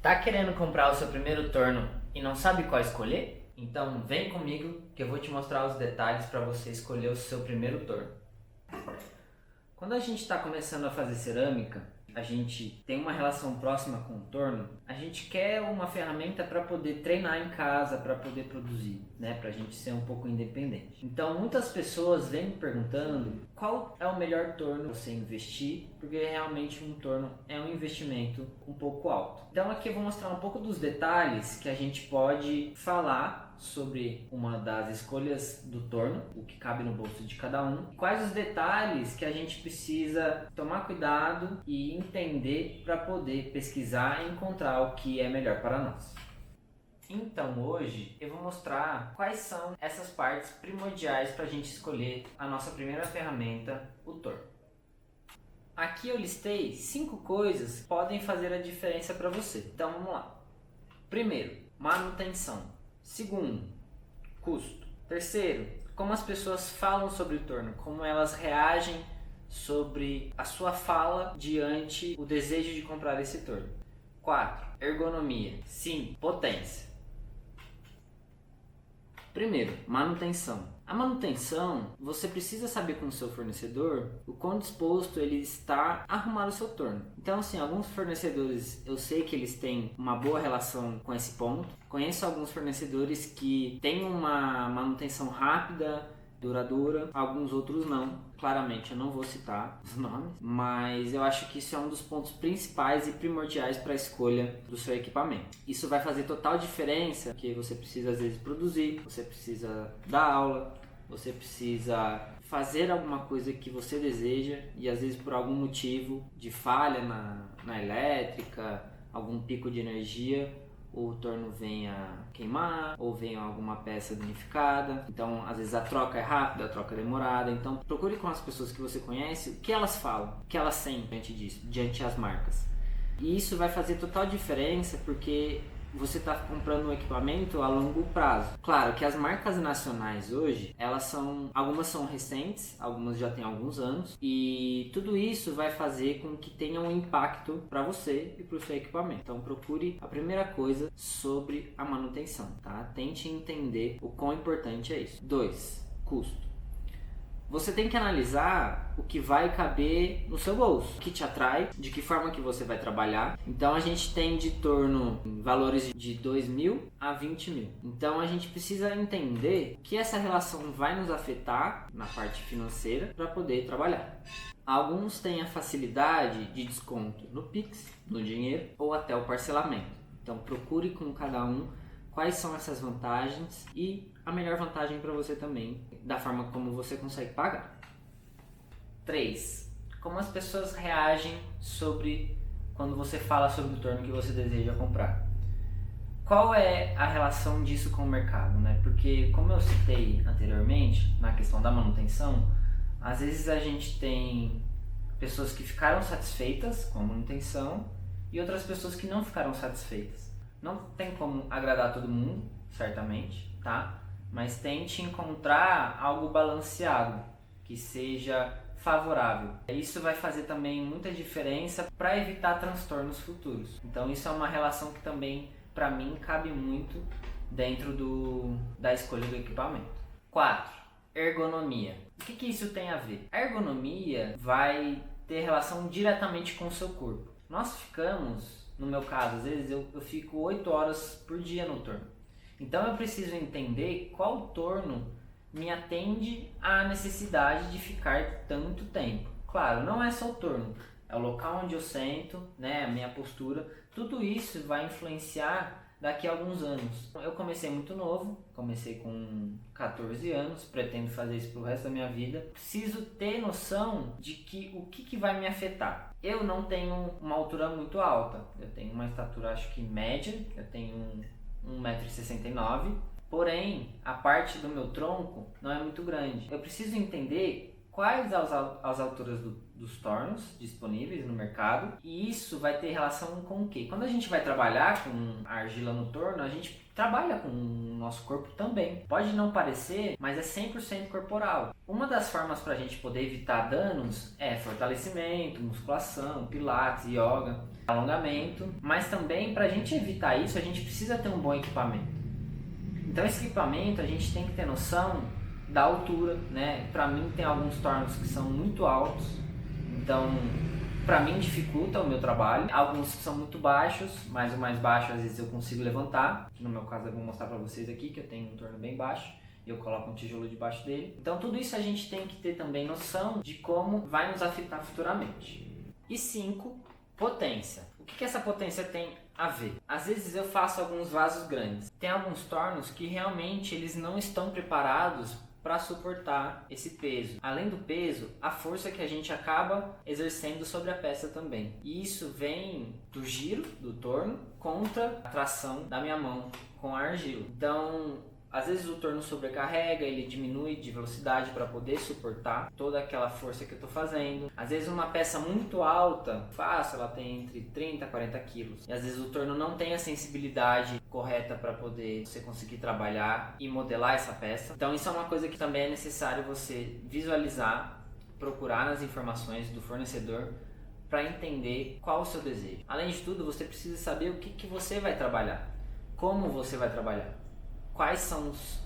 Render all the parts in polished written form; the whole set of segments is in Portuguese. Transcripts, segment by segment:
Tá querendo comprar o seu primeiro torno e não sabe qual escolher? Então vem comigo que eu vou te mostrar os detalhes para você escolher o seu primeiro torno. Quando a gente está começando a fazer cerâmica, a gente tem uma relação próxima com o torno, a gente quer uma ferramenta para poder treinar em casa, para poder produzir, né? Para a gente ser um pouco independente. Então muitas pessoas vêm me perguntando qual é o melhor torno para você investir, porque realmente um torno é um investimento um pouco alto. Então aqui eu vou mostrar um pouco dos detalhes que a gente pode falar sobre uma das escolhas do torno, o que cabe no bolso de cada um, quais os detalhes que a gente precisa tomar cuidado e entender para poder pesquisar e encontrar o que é melhor para nós. Então hoje eu vou mostrar quais são essas partes primordiais para a gente escolher a nossa primeira ferramenta, o torno. Aqui eu listei 5 coisas que podem fazer a diferença para você. Então vamos lá. Primeiro, manutenção. Segundo, custo. Terceiro, como as pessoas falam sobre o torno, como elas reagem sobre a sua fala diante o desejo de comprar esse torno. 4. Ergonomia. 5. Potência. Primeiro, manutenção. A manutenção, você precisa saber com o seu fornecedor o quão disposto ele está a arrumar o seu torno. Então, assim, alguns fornecedores eu sei que eles têm uma boa relação com esse ponto. Conheço alguns fornecedores que têm uma manutenção rápida, duradoura, alguns outros não. Claramente eu não vou citar os nomes, mas eu acho que isso é um dos pontos principais e primordiais para a escolha do seu equipamento. Isso vai fazer total diferença, porque você precisa às vezes produzir, você precisa dar aula, você precisa fazer alguma coisa que você deseja e às vezes por algum motivo de falha na elétrica, algum pico de energia, o torno venha queimar ou venha alguma peça danificada. Então, às vezes a troca é rápida, a troca é demorada. Então, procure com as pessoas que você conhece o que elas falam, o que elas sentem diante disso, diante as marcas. E isso vai fazer total diferença porque você está comprando um equipamento a longo prazo. Claro que as marcas nacionais hoje, algumas são recentes, algumas já têm alguns anos, e tudo isso vai fazer com que tenha um impacto para você e para o seu equipamento. Então procure a primeira coisa sobre a manutenção, tá? Tente entender o quão importante é isso. 2. Custo. Você tem que analisar o que vai caber no seu bolso, o que te atrai, de que forma que você vai trabalhar. Então a gente tem de torno valores de 2.000 a 20.000. Então a gente precisa entender que essa relação vai nos afetar na parte financeira para poder trabalhar. Alguns têm a facilidade de desconto no Pix, no dinheiro ou até o parcelamento. Então procure com cada um quais são essas vantagens e a melhor vantagem para você também, da forma como você consegue pagar. 3. Como as pessoas reagem quando você fala sobre o torno que você deseja comprar. Qual é a relação disso com o mercado, né? Porque, como eu citei anteriormente, na questão da manutenção, às vezes a gente tem pessoas que ficaram satisfeitas com a manutenção e outras pessoas que não ficaram satisfeitas. Não tem como agradar todo mundo, certamente, tá? Mas tente encontrar algo balanceado, que seja favorável. Isso vai fazer também muita diferença para evitar transtornos futuros. Então isso é uma relação que também, para mim, cabe muito dentro da escolha do equipamento. 4. Ergonomia. O que isso tem a ver? A ergonomia vai ter relação diretamente com o seu corpo. Nós ficamos, no meu caso, às vezes eu fico 8 horas por dia no torno. Então eu preciso entender qual torno me atende à necessidade de ficar tanto tempo. Claro, não é só o torno, é o local onde eu sento, né, a minha postura, tudo isso vai influenciar daqui a alguns anos. Eu comecei muito novo, comecei com 14 anos, pretendo fazer isso pro resto da minha vida. Preciso ter noção de o que vai me afetar. Eu não tenho uma altura muito alta, eu tenho uma estatura acho que média, eu tenho 1,69 m, porém a parte do meu tronco não é muito grande. Eu preciso entender quais as alturas dos tornos disponíveis no mercado, e isso vai ter relação com o quê? Quando a gente vai trabalhar com argila no torno, a gente trabalha com o nosso corpo também. Pode não parecer, mas é 100% corporal. Uma das formas para a gente poder evitar danos é fortalecimento, musculação, pilates, yoga. alongamento, mas também para a gente evitar isso, a gente precisa ter um bom equipamento. Então esse equipamento a gente tem que ter noção da altura, né? Para mim tem alguns tornos que são muito altos, então para mim dificulta o meu trabalho. Alguns que são muito baixos, mas o mais baixo às vezes eu consigo levantar. No meu caso eu vou mostrar para vocês aqui que eu tenho um torno bem baixo e eu coloco um tijolo debaixo dele. Então tudo isso a gente tem que ter também noção de como vai nos afetar futuramente. E 5, potência. O que essa potência tem a ver? Às vezes eu faço alguns vasos grandes. Tem alguns tornos que realmente eles não estão preparados para suportar esse peso. Além do peso, a força que a gente acaba exercendo sobre a peça também. E isso vem do giro do torno contra a tração da minha mão com a argila. Então, às vezes o torno sobrecarrega, ele diminui de velocidade para poder suportar toda aquela força que eu estou fazendo. Às vezes uma peça muito alta, fácil, ela tem entre 30 a 40 quilos. E às vezes o torno não tem a sensibilidade correta para poder você conseguir trabalhar e modelar essa peça. Então isso é uma coisa que também é necessário você visualizar, procurar nas informações do fornecedor para entender qual o seu desejo. Além de tudo, você precisa saber o que você vai trabalhar, como você vai trabalhar. Quais são os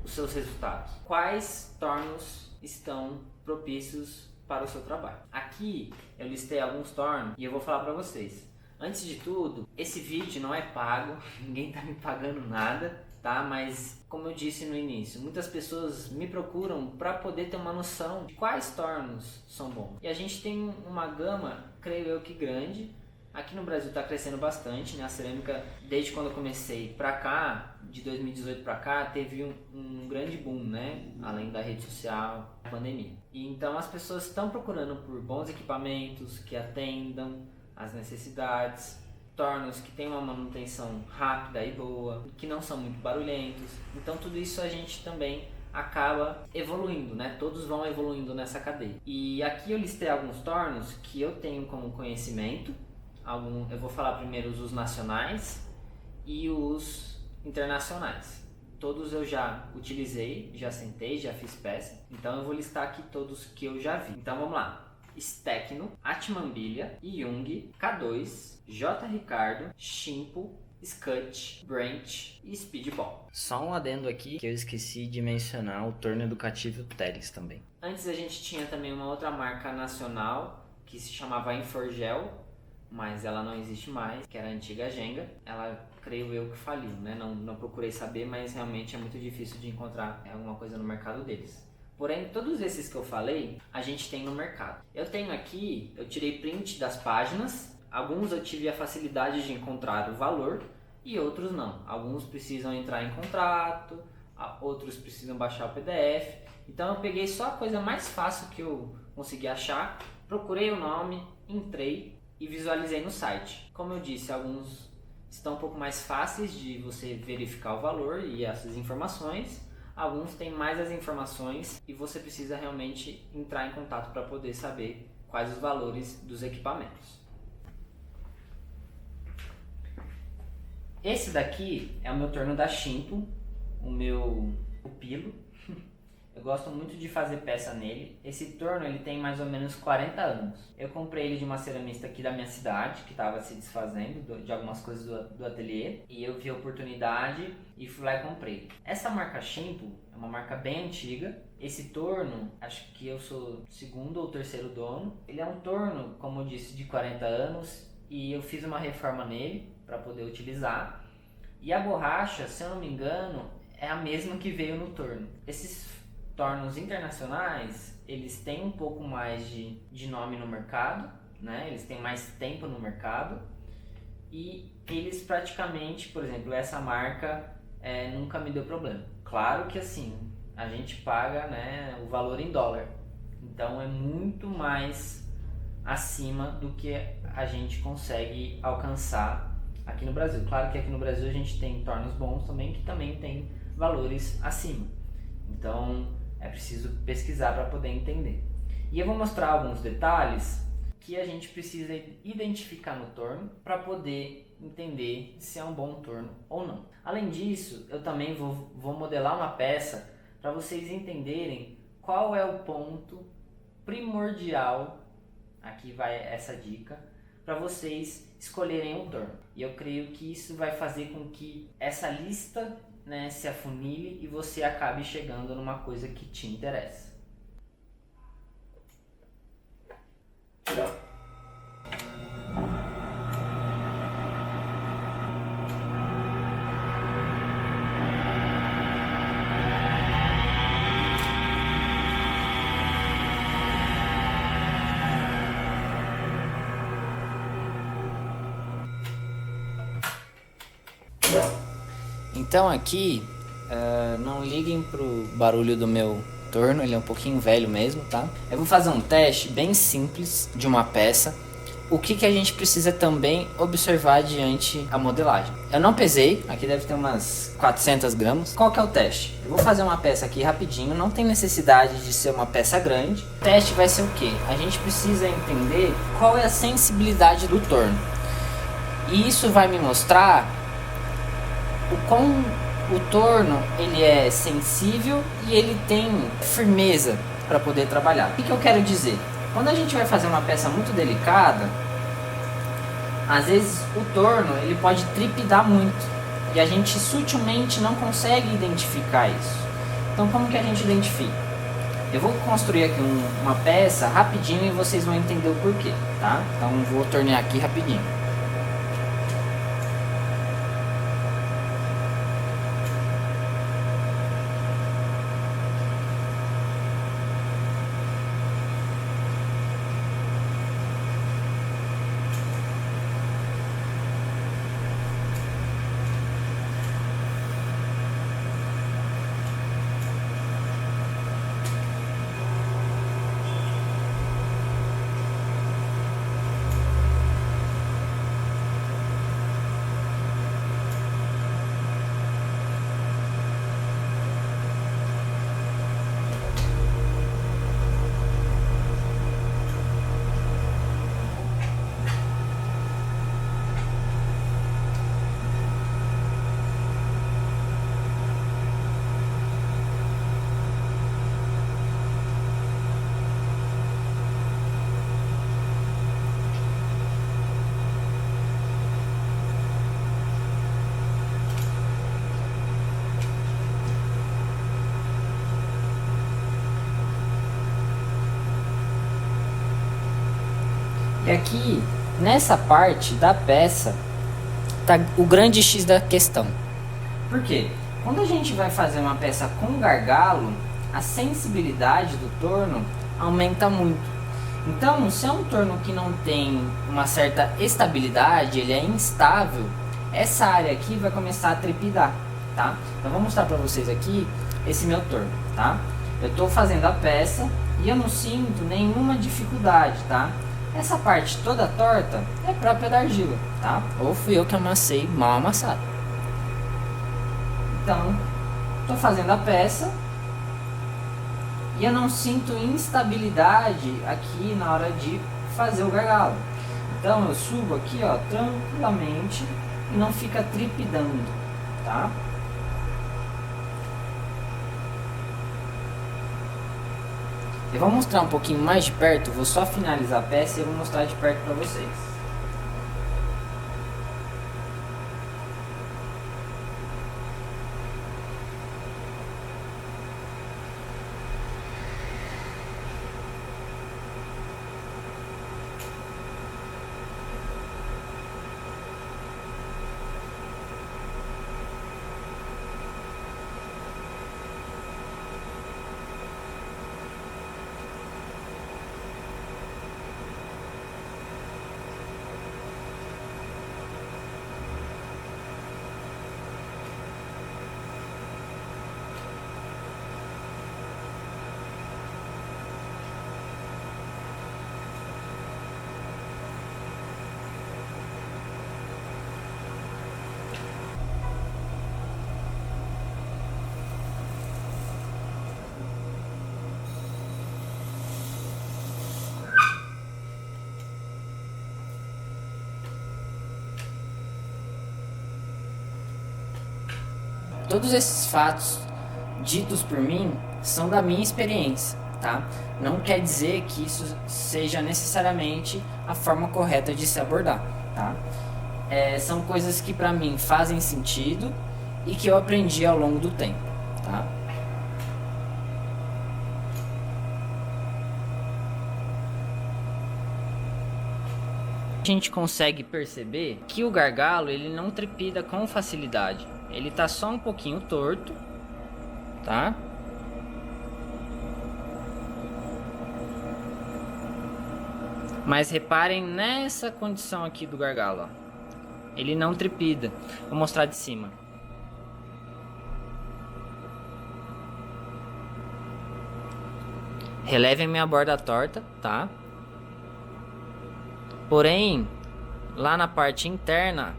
seus resultados? Quais tornos estão propícios para o seu trabalho? Aqui eu listei alguns tornos e eu vou falar para vocês. Antes de tudo, esse vídeo não é pago, ninguém está me pagando nada, tá? Mas como eu disse no início, muitas pessoas me procuram para poder ter uma noção de quais tornos são bons. E a gente tem uma gama, creio eu que grande. Aqui no Brasil está crescendo bastante, né? A cerâmica, desde quando eu comecei para cá, de 2018 para cá, teve um grande boom, né? Além da rede social, a pandemia. E então as pessoas estão procurando por bons equipamentos que atendam às necessidades, tornos que tenham uma manutenção rápida e boa, que não são muito barulhentos. Então tudo isso a gente também acaba evoluindo, né? Todos vão evoluindo nessa cadeia. E aqui eu listei alguns tornos que eu tenho como conhecimento. Eu vou falar primeiro os nacionais e os internacionais. Todos eu já utilizei, já sentei, já fiz peça. Então eu vou listar aqui todos que eu já vi. Então vamos lá. Stecno, Atmanbilha, Jung, K2, J. Ricardo, Shimpo, Scut, Branch e Speedball. Só um adendo aqui que eu esqueci de mencionar o torno educativo Teles também. Antes a gente tinha também uma outra marca nacional que se chamava Inforgel, mas ela não existe mais, que era a antiga Genga. Ela, creio eu, que faliu, né? Não procurei saber, mas realmente é muito difícil de encontrar alguma coisa no mercado deles. Porém, todos esses que eu falei, a gente tem no mercado. Eu tenho aqui, eu tirei print das páginas, alguns eu tive a facilidade de encontrar o valor e outros não. Alguns precisam entrar em contrato, outros precisam baixar o PDF. Então eu peguei só a coisa mais fácil que eu consegui achar, procurei o nome, entrei e visualizei no site. Como eu disse, alguns estão um pouco mais fáceis de você verificar o valor e essas informações. Alguns têm mais as informações e você precisa realmente entrar em contato para poder saber quais os valores dos equipamentos. Esse daqui é o meu torno da Shimpo, o meu pupilo. Eu gosto muito de fazer peça nele. Esse torno ele tem mais ou menos 40 anos. Eu comprei ele de uma ceramista aqui da minha cidade, que estava se desfazendo de algumas coisas do ateliê. E eu vi a oportunidade e fui lá e comprei. Essa marca Shimpo é uma marca bem antiga. Esse torno, acho que eu sou o segundo ou terceiro dono. Ele é um torno, como eu disse, de 40 anos. E eu fiz uma reforma nele para poder utilizar. E a borracha, se eu não me engano, é a mesma que veio no torno. Esses tornos internacionais, eles têm um pouco mais de nome no mercado, né? Eles têm mais tempo no mercado e eles praticamente, por exemplo, essa marca nunca me deu problema. Claro que assim, a gente paga, né, o valor em dólar, então é muito mais acima do que a gente consegue alcançar aqui no Brasil. Claro que aqui no Brasil a gente tem tornos bons também, que também tem valores acima. Então é preciso pesquisar para poder entender. E eu vou mostrar alguns detalhes que a gente precisa identificar no torno para poder entender se é um bom torno ou não. Além disso, eu também vou modelar uma peça para vocês entenderem qual é o ponto primordial, aqui vai essa dica, para vocês escolherem o torno. E eu creio que isso vai fazer com que essa lista, né, se afunile e você acabe chegando numa coisa que te interessa. Então aqui, não liguem pro barulho do meu torno, ele é um pouquinho velho mesmo, tá? Eu vou fazer um teste bem simples de uma peça. O que a gente precisa também observar diante a modelagem. Eu não pesei, aqui deve ter umas 400 gramas. Qual que é o teste? Eu vou fazer uma peça aqui rapidinho, não tem necessidade de ser uma peça grande. O teste vai ser o quê? A gente precisa entender qual é a sensibilidade do torno. E isso vai me mostrar o quão o torno ele é sensível e ele tem firmeza para poder trabalhar. O que eu quero dizer? Quando a gente vai fazer uma peça muito delicada, às vezes o torno ele pode tripidar muito e a gente sutilmente não consegue identificar isso. Então como que a gente identifica? Eu vou construir aqui uma peça rapidinho e vocês vão entender o porquê, tá? Então vou tornear aqui rapidinho. E aqui, nessa parte da peça, tá o grande X da questão. Por quê? Quando a gente vai fazer uma peça com gargalo, a sensibilidade do torno aumenta muito. Então, se é um torno que não tem uma certa estabilidade, ele é instável, essa área aqui vai começar a trepidar, tá? Então, vou mostrar para vocês aqui esse meu torno, tá? Eu estou fazendo a peça e eu não sinto nenhuma dificuldade, tá? Essa parte toda torta é própria da argila, tá? Ou fui eu que amassei mal amassado. Então, estou fazendo a peça e eu não sinto instabilidade aqui na hora de fazer o gargalo. Então eu subo aqui, ó, tranquilamente e não fica tripidando, tá? Eu vou mostrar um pouquinho mais de perto, vou só finalizar a peça e eu vou mostrar de perto para vocês. Todos esses fatos ditos por mim são da minha experiência, tá? Não quer dizer que isso seja necessariamente a forma correta de se abordar, tá? São coisas que para mim fazem sentido e que eu aprendi ao longo do tempo, tá? A gente consegue perceber que o gargalo ele não trepida com facilidade, ele tá só um pouquinho torto, tá? Mas reparem nessa condição aqui do gargalo, ó. Ele não trepida. Vou mostrar de cima. Relevem minha borda torta, tá? Porém, lá na parte interna,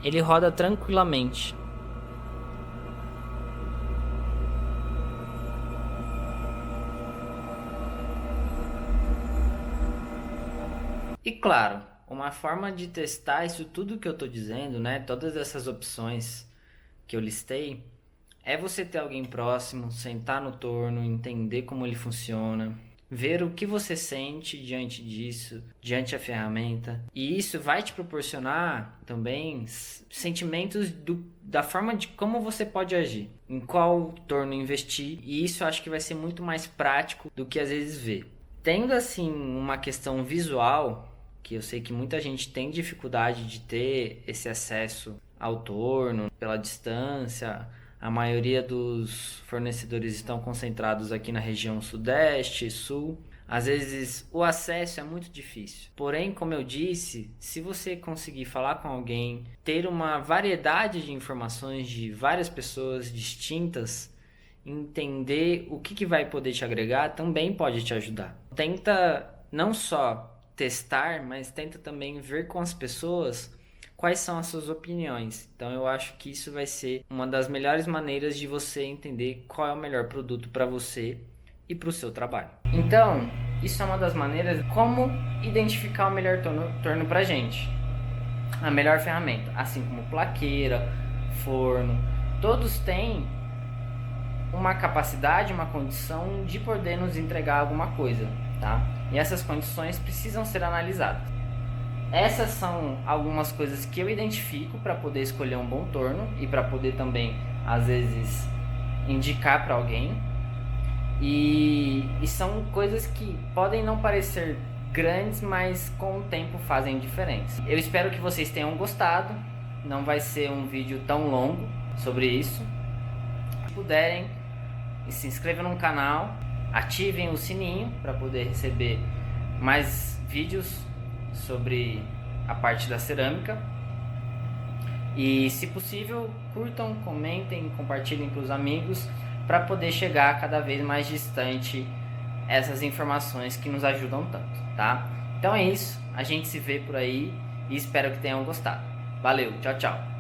ele roda tranquilamente. E claro, uma forma de testar isso tudo que eu tô dizendo, né? Todas essas opções que eu listei, é você ter alguém próximo, sentar no torno, entender como ele funciona, ver o que você sente diante disso, diante da ferramenta. E isso vai te proporcionar também sentimentos da forma de como você pode agir, em qual torno investir. E isso eu acho que vai ser muito mais prático do que às vezes ver. Tendo assim uma questão visual, que eu sei que muita gente tem dificuldade de ter esse acesso ao torno pela distância. A maioria dos fornecedores estão concentrados aqui na região sudeste, sul. Às vezes o acesso é muito difícil. Porém, como eu disse, se você conseguir falar com alguém, ter uma variedade de informações de várias pessoas distintas, entender o que vai poder te agregar, também pode te ajudar. Tenta não só testar, mas tenta também ver com as pessoas quais são as suas opiniões. Então eu acho que isso vai ser uma das melhores maneiras de você entender qual é o melhor produto para você e para o seu trabalho. Então, isso é uma das maneiras como identificar o melhor torno para a gente. A melhor ferramenta, assim como plaqueira, forno, todos têm uma capacidade, uma condição de poder nos entregar alguma coisa, tá? E essas condições precisam ser analisadas. Essas são algumas coisas que eu identifico para poder escolher um bom torno e para poder também, às vezes, indicar para alguém. E são coisas que podem não parecer grandes, mas com o tempo fazem diferença. Eu espero que vocês tenham gostado. Não vai ser um vídeo tão longo sobre isso. Se puderem, se inscrevam no canal, ativem o sininho para poder receber mais vídeos sobre a parte da cerâmica. E se possível, curtam, comentem, compartilhem para os amigos para poder chegar cada vez mais distante essas informações que nos ajudam tanto, tá? Então é isso, a gente se vê por aí e espero que tenham gostado. Valeu, tchau, tchau!